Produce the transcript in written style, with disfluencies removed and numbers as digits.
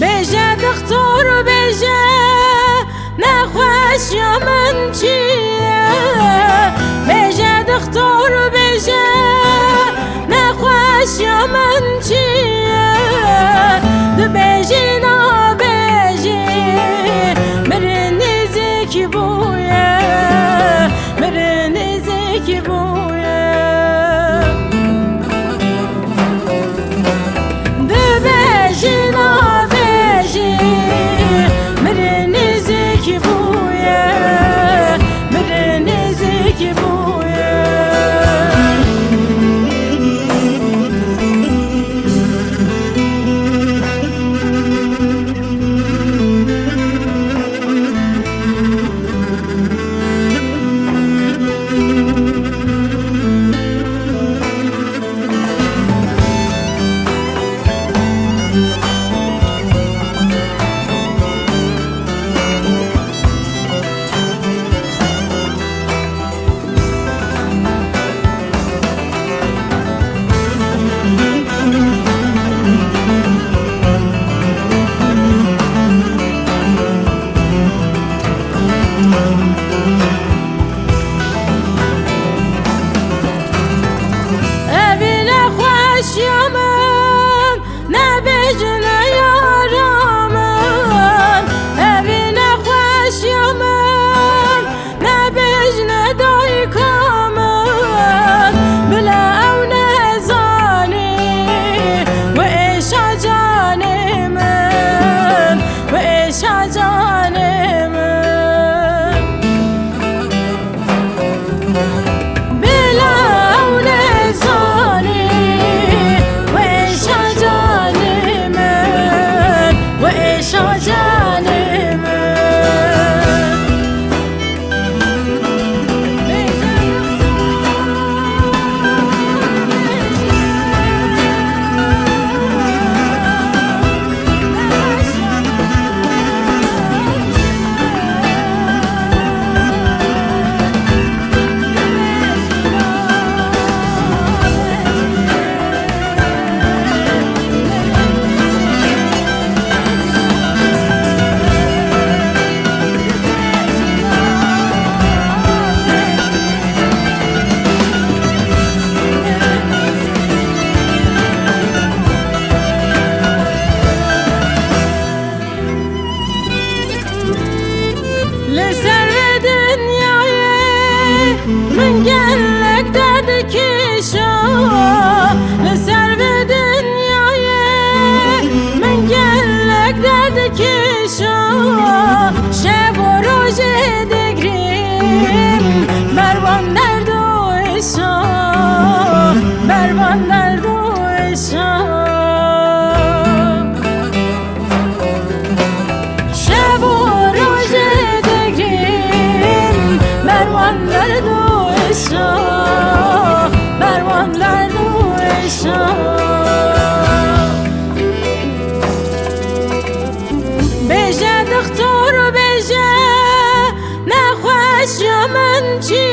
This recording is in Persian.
بێژە دکتۆر بێژە نەخۆشیە من چییە بێژە دکتۆر بێژە نەخۆشیە من چییە دبێژی نابێژی مرن نزیکی بوویە مرن نزیکی بوویە دبێژی نابێژی مرن نزیکی بوویە مرن نزیکی بوویە Yaşamın ne becine yaramın evine hoşyamın ne becine daykamın bile ev ne zani ve eşa canimin ve eşa canimin bile ev ne zani لسر dünyayı من gelek derdi kişa لسر dünyayı من gelek derdi kişa şeb و روز دگریم بربان درد و عشا بربان درد و عشا بێژە دکتۆر بێژە نەخۆشیە من چی